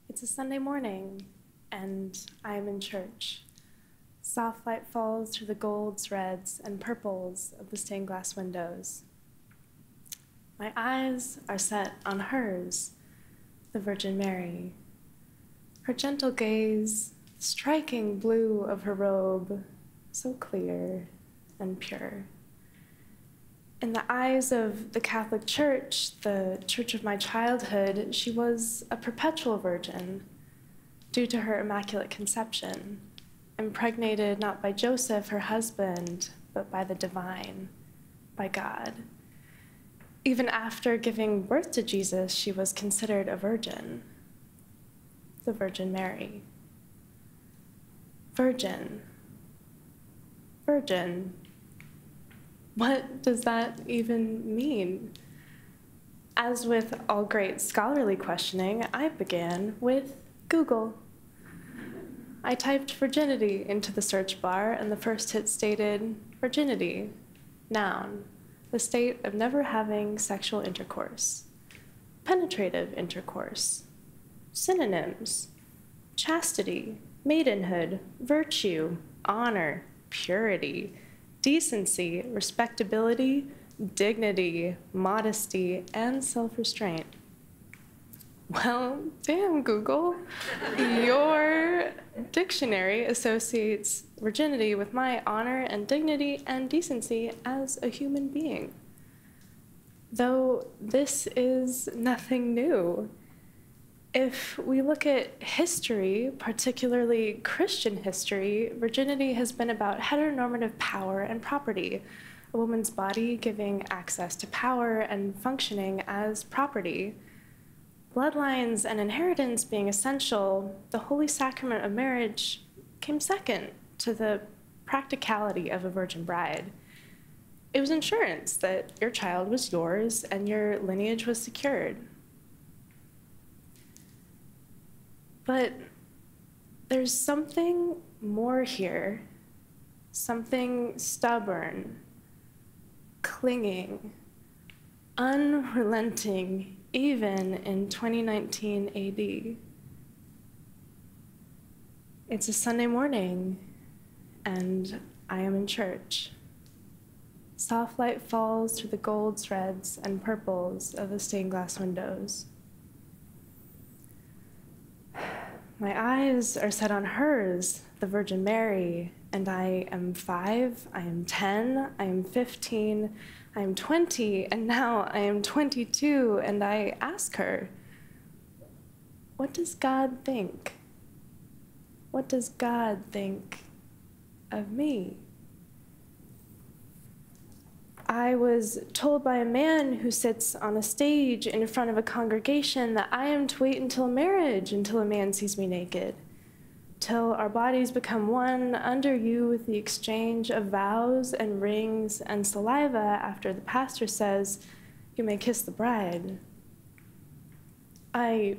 It's a Sunday morning, and I am in church. Soft light falls through the golds, reds, and purples of the stained glass windows. My eyes are set on hers, the Virgin Mary. Her gentle gaze, the striking blue of her robe, so clear and pure. In the eyes of the Catholic Church, the church of my childhood, she was a perpetual virgin due to her immaculate conception, impregnated not by Joseph, her husband, but by the divine, by God. Even after giving birth to Jesus, she was considered a virgin, the Virgin Mary. Virgin. Virgin. What does that even mean? As with all great scholarly questioning, I began with Google. I typed virginity into the search bar, and the first hit stated, virginity, noun, the state of never having sexual intercourse. Penetrative intercourse. Synonyms, chastity, maidenhood, virtue, honor, purity, decency, respectability, dignity, modesty, and self-restraint. Well, damn, Google. Your dictionary associates virginity with my honor and dignity and decency as a human being. Though this is nothing new. If we look at history, particularly Christian history, virginity has been about heteronormative power and property, a woman's body giving access to power and functioning as property. Bloodlines and inheritance being essential, the holy sacrament of marriage came second to the practicality of a virgin bride. It was insurance that your child was yours and your lineage was secured. But there's something more here, something stubborn, clinging, unrelenting, even in 2019 AD. It's a Sunday morning, and I am in church. Soft light falls through the golds, reds, and purples of the stained glass windows. My eyes are set on hers, the Virgin Mary, and I am 5, I am 10, I am 15, I am 20, and now I am 22, and I ask her, what does God think? What does God think of me? I was told by a man who sits on a stage in front of a congregation that I am to wait until marriage, until a man sees me naked, till our bodies become one under you with the exchange of vows and rings and saliva after the pastor says, you may kiss the bride. I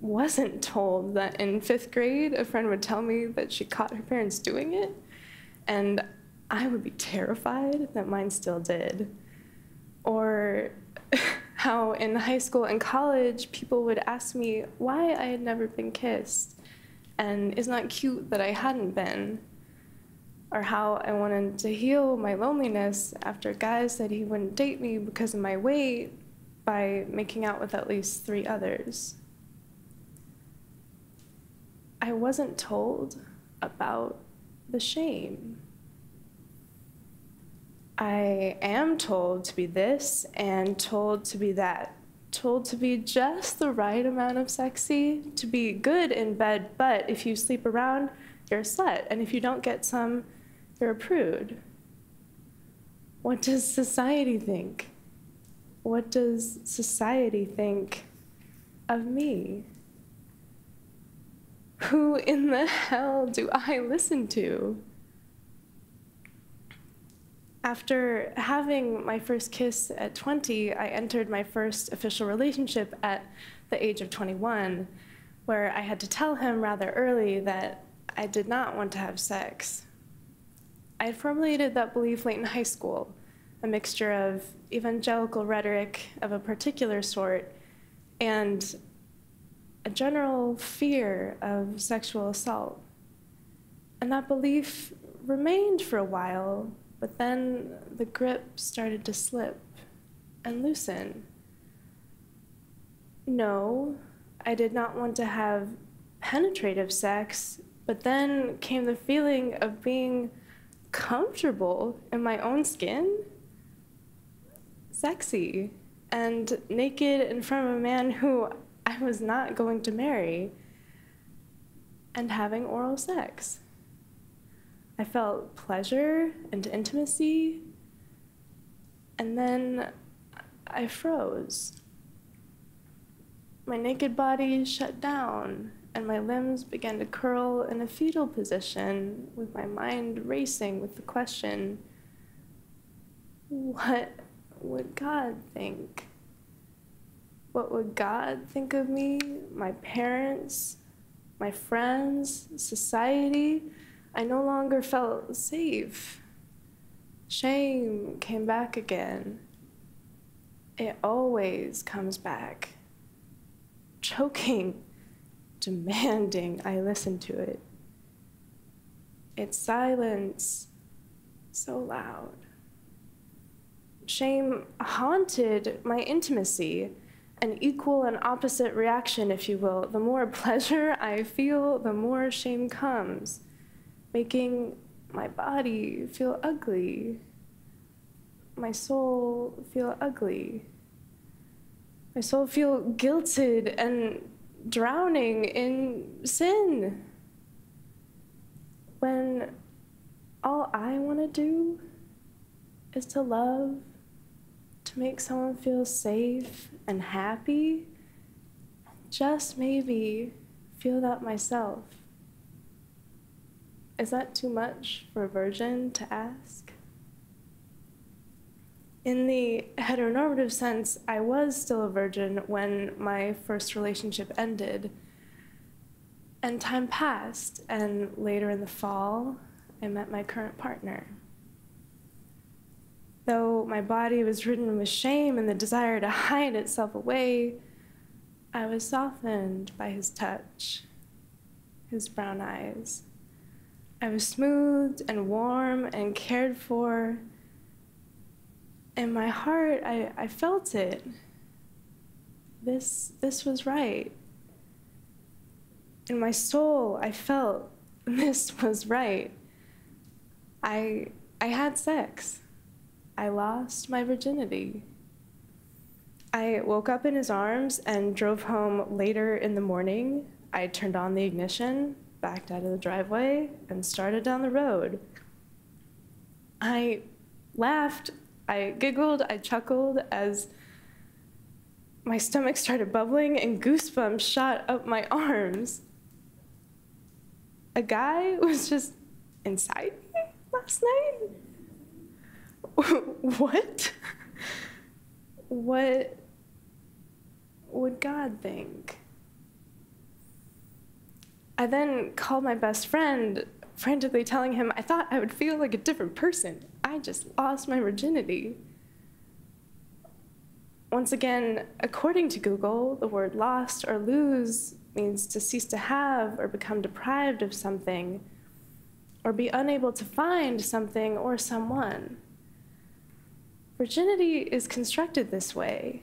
wasn't told that in 5th grade, a friend would tell me that she caught her parents doing it, and I would be terrified that mine still did. Or how in high school and college, people would ask me why I had never been kissed, and isn't that cute that I hadn't been? Or how I wanted to heal my loneliness after a guy said he wouldn't date me because of my weight by making out with at least 3 others. I wasn't told about the shame. I am told to be this and told to be that, told to be just the right amount of sexy, to be good in bed, but if you sleep around, you're a slut, and if you don't get some, you're a prude. What does society think? What does society think of me? Who in the hell do I listen to? After having my first kiss at 20, I entered my first official relationship at the age of 21, where I had to tell him rather early that I did not want to have sex. I had formulated that belief late in high school, a mixture of evangelical rhetoric of a particular sort and a general fear of sexual assault. And that belief remained for a while, but then the grip started to slip and loosen. No, I did not want to have penetrative sex, but then came the feeling of being comfortable in my own skin, sexy, and naked in front of a man who I was not going to marry, and having oral sex. I felt pleasure and intimacy, and then I froze. My naked body shut down, and my limbs began to curl in a fetal position, with my mind racing with the question, what would God think? What would God think of me, my parents, my friends, society? I no longer felt safe. Shame came back again. It always comes back. Choking, demanding I listen to it. Its silence, so loud. Shame haunted my intimacy, an equal and opposite reaction, if you will. The more pleasure I feel, the more shame comes, making my body feel ugly, my soul feel ugly, my soul feel guilted and drowning in sin, when all I want to do is to love, to make someone feel safe and happy, just maybe feel that myself. Is that too much for a virgin to ask? In the heteronormative sense, I was still a virgin when my first relationship ended. And time passed, and later in the fall, I met my current partner. Though my body was ridden with shame and the desire to hide itself away, I was softened by his touch, his brown eyes. I was smoothed and warm and cared for. In my heart, I felt it. This was right. In my soul, I felt this was right. I had sex. I lost my virginity. I woke up in his arms and drove home later in the morning. I turned on the ignition, backed out of the driveway, and started down the road. I laughed, I giggled, I chuckled as my stomach started bubbling and goosebumps shot up my arms. A guy was just inside me last night? What? What would God think? I then called my best friend, frantically telling him I thought I would feel like a different person. I just lost my virginity. Once again, according to Google, the word lost or lose means to cease to have or become deprived of something, or be unable to find something or someone. Virginity is constructed this way.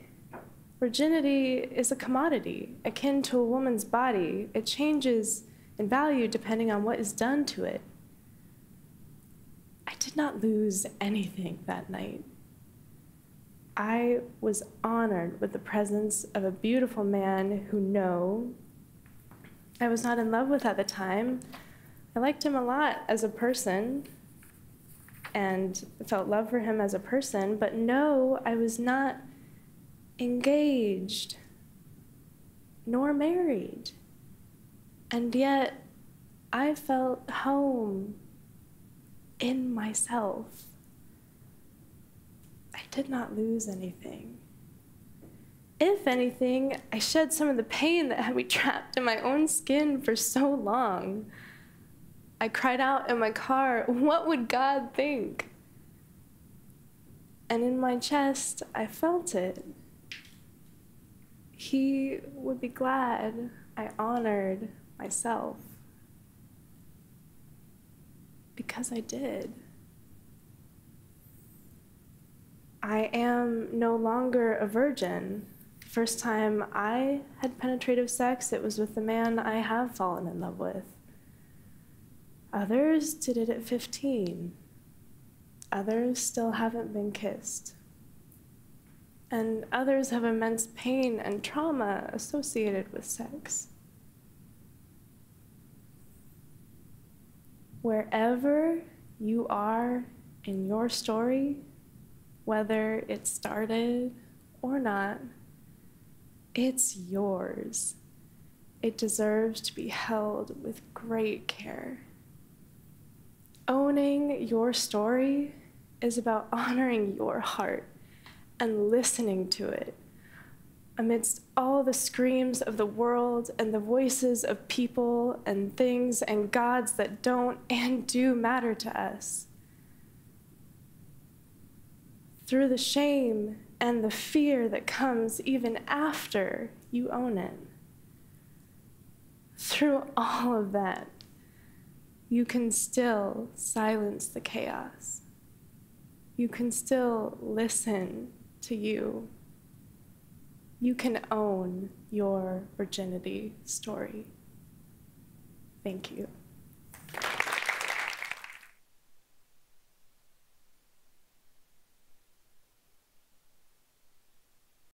Virginity is a commodity, akin to a woman's body. It changes in value depending on what is done to it. I did not lose anything that night. I was honored with the presence of a beautiful man who, no, I was not in love with at the time. I liked him a lot as a person and felt love for him as a person, but no, I was not engaged nor married. And yet I felt home in myself. I did not lose anything. If anything, I shed some of the pain that had me trapped in my own skin for so long. I cried out in my car, "What would God think?" And in my chest, I felt it. He would be glad I honored myself. Because I did. I am no longer a virgin. First time I had penetrative sex, it was with the man I have fallen in love with. Others did it at 15. Others still haven't been kissed. And others have immense pain and trauma associated with sex. Wherever you are in your story, whether it started or not, it's yours. It deserves to be held with great care. Owning your story is about honoring your heart and listening to it amidst all the screams of the world and the voices of people and things and gods that don't and do matter to us. Through the shame and the fear that comes even after you own it. Through all of that, you can still silence the chaos. You can still listen to you. You can own your virginity story. Thank you.